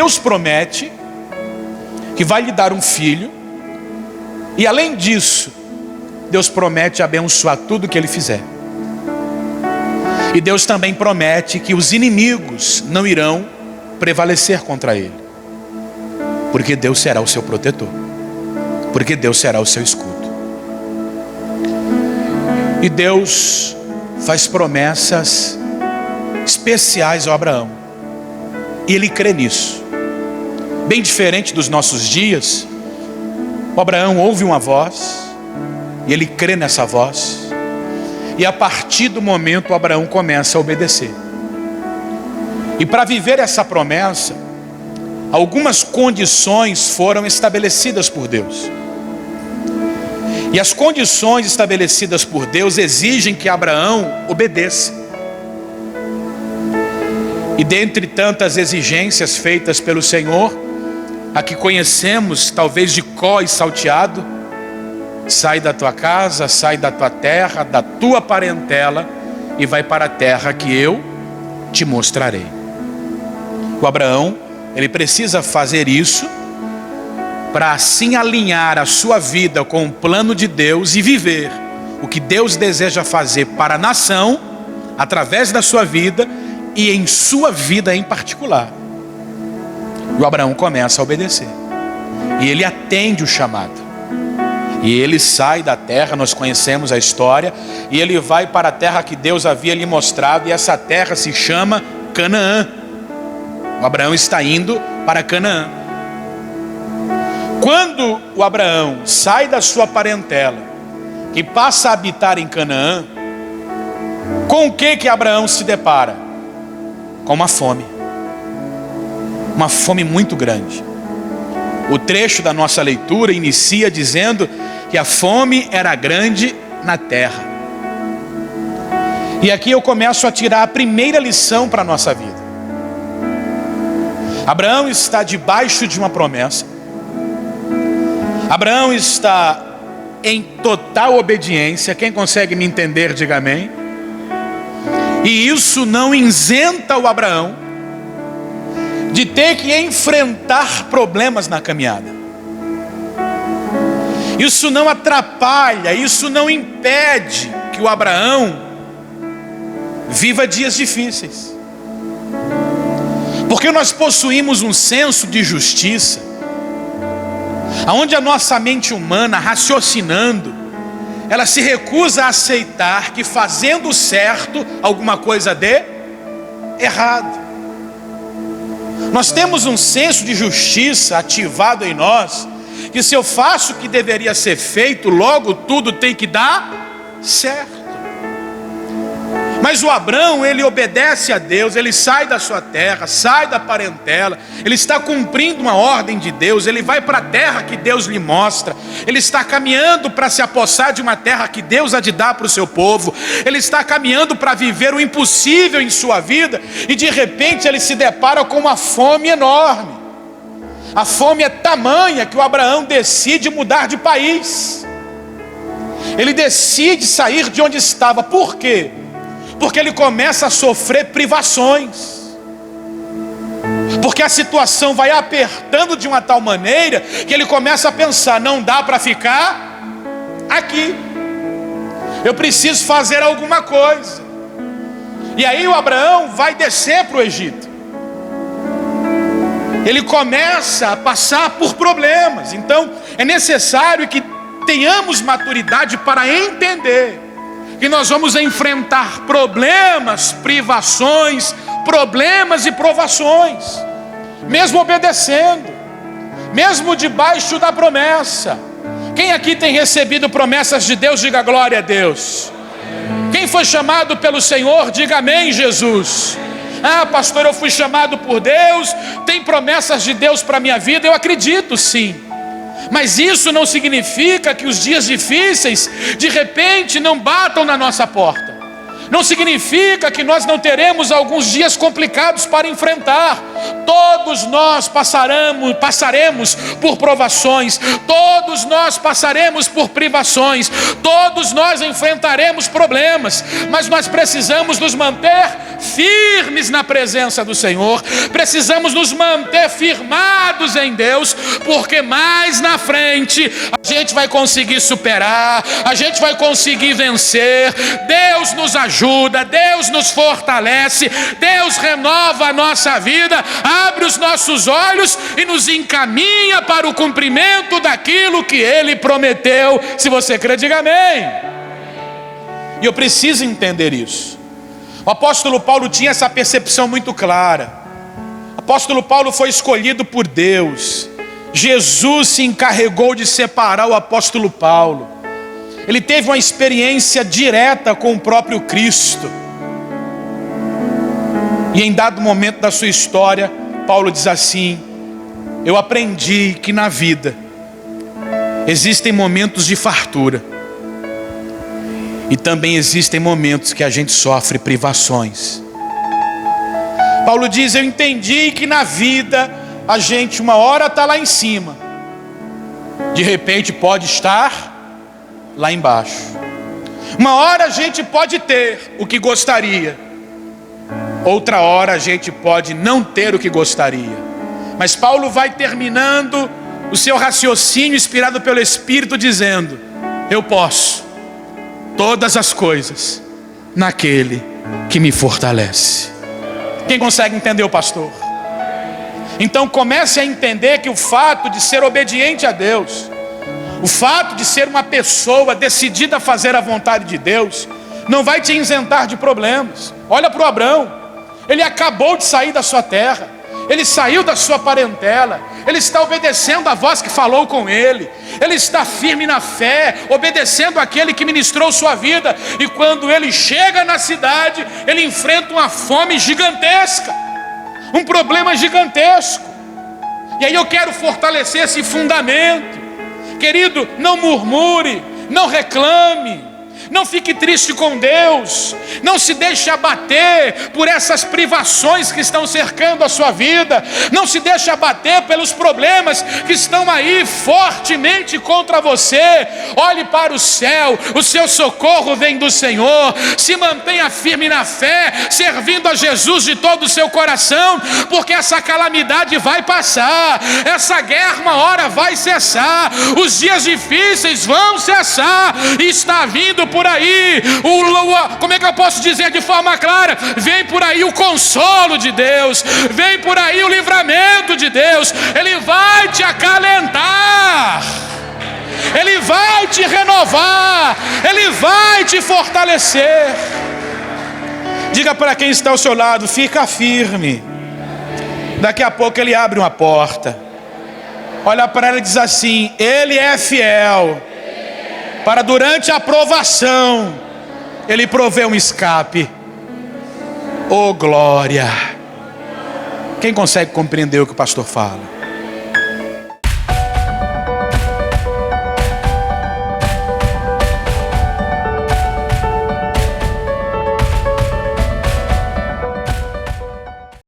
Deus promete que vai lhe dar um filho, e além disso, Deus promete abençoar tudo que ele fizer. E Deus também promete que os inimigos não irão prevalecer contra ele, porque Deus será o seu protetor, porque Deus será o seu escudo. E Deus faz promessas especiais ao Abraão, e ele crê nisso. Bem diferente dos nossos dias, o Abraão ouve uma voz, e ele crê nessa voz, e a partir do momento o Abraão começa a obedecer. E para viver essa promessa, algumas condições foram estabelecidas por Deus. E as condições estabelecidas por Deus exigem que Abraão obedeça. E dentre tantas exigências feitas pelo Senhor, a que conhecemos talvez de có e salteado: sai da tua casa, sai da tua terra, da tua parentela, e vai para a terra que eu te mostrarei. O Abraão, ele precisa fazer isso para assim alinhar a sua vida com o plano de Deus e viver o que Deus deseja fazer para a nação, através da sua vida e em sua vida em particular. E o Abraão começa a obedecer, e ele atende o chamado, e ele sai da terra. Nós conhecemos a história, e ele vai para a terra que Deus havia lhe mostrado, e essa terra se chama Canaã. O Abraão está indo para Canaã. Quando o Abraão sai da sua parentela e passa a habitar em Canaã, com o que Abraão se depara? Com uma fome muito grande. O trecho da nossa leitura inicia dizendo que a fome era grande na terra. E aqui eu começo a tirar a primeira lição para a nossa vida. Abraão está debaixo de uma promessa. Abraão está em total obediência. Quem consegue me entender, diga amém. E isso não isenta o Abraão de ter que enfrentar problemas na caminhada. Isso não atrapalha, isso não impede que o Abraão viva dias difíceis. Porque nós possuímos um senso de justiça, onde a nossa mente humana, raciocinando, ela se recusa a aceitar que fazendo certo, alguma coisa dê errado. Nós temos um senso de justiça ativado em nós, que se eu faço o que deveria ser feito, logo tudo tem que dar certo. Mas o Abraão, ele obedece a Deus, ele sai da sua terra, sai da parentela, ele está cumprindo uma ordem de Deus, ele vai para a terra que Deus lhe mostra, ele está caminhando para se apossar de uma terra que Deus há de dar para o seu povo, ele está caminhando para viver o impossível em sua vida, e de repente ele se depara com uma fome enorme. A fome é tamanha que o Abraão decide mudar de país, ele decide sair de onde estava. Por quê? Porque ele começa a sofrer privações, porque a situação vai apertando de uma tal maneira que ele começa a pensar: não dá para ficar aqui, eu preciso fazer alguma coisa. E aí o Abraão vai descer para o Egito. Ele começa a passar por problemas. Então é necessário que tenhamos maturidade para entender que nós vamos enfrentar problemas, privações, problemas e provações, mesmo obedecendo, mesmo debaixo da promessa. Quem aqui tem recebido promessas de Deus, diga glória a Deus. Quem foi chamado pelo Senhor, diga amém, Jesus. Ah, pastor, eu fui chamado por Deus, tem promessas de Deus para a minha vida. Eu acredito sim, mas isso não significa que os dias difíceis de repente não batam na nossa porta. Não significa que nós não teremos alguns dias complicados para enfrentar. Todos nós passaremos por provações, todos nós passaremos por privações, todos nós enfrentaremos problemas, mas nós precisamos nos manter firmes na presença do Senhor, precisamos nos manter firmados em Deus, porque mais na frente a gente vai conseguir superar, a gente vai conseguir vencer. Deus nos ajuda, Deus nos fortalece, Deus renova a nossa vida, abre os nossos olhos e nos encaminha para o cumprimento daquilo que Ele prometeu. Se você crê, diga amém. E eu preciso entender isso. O apóstolo Paulo tinha essa percepção muito clara. O apóstolo Paulo foi escolhido por Deus. Jesus se encarregou de separar o apóstolo Paulo. Ele teve uma experiência direta com o próprio Cristo. E em dado momento da sua história, Paulo diz assim: eu aprendi que na vida existem momentos de fartura, e também existem momentos que a gente sofre privações. Paulo diz: eu entendi que na vida a gente uma hora está lá em cima, de repente pode estar lá embaixo. Uma hora a gente pode ter o que gostaria, outra hora a gente pode não ter o que gostaria. Mas Paulo vai terminando o seu raciocínio inspirado pelo Espírito dizendo: eu posso todas as coisas naquele que me fortalece. Quem consegue entender o pastor? Então comece a entender que o fato de ser obediente a Deus, o fato de ser uma pessoa decidida a fazer a vontade de Deus, não vai te isentar de problemas. Olha para o Abrão, ele acabou de sair da sua terra, ele saiu da sua parentela, ele está obedecendo a voz que falou com ele, ele está firme na fé, obedecendo aquele que ministrou sua vida. E quando ele chega na cidade, ele enfrenta uma fome gigantesca, um problema gigantesco. E aí eu quero fortalecer esse fundamento. Querido, não murmure, não reclame, não fique triste com Deus, não se deixe abater por essas privações que estão cercando a sua vida, não se deixe abater pelos problemas que estão aí fortemente contra você. Olhe para o céu, o seu socorro vem do Senhor. Se mantenha firme na fé, servindo a Jesus de todo o seu coração, porque essa calamidade vai passar, essa guerra uma hora vai cessar, os dias difíceis vão cessar, e está vindo por aí, como é que eu posso dizer de forma clara? Vem por aí o consolo de Deus, vem por aí o livramento de Deus. Ele vai te acalentar, Ele vai te renovar, Ele vai te fortalecer. Diga para quem está ao seu lado: fica firme, daqui a pouco Ele abre uma porta. Olha para ela e diz assim: Ele é fiel para durante a provação Ele provê um escape. Oh glória! Quem consegue compreender o que o pastor fala?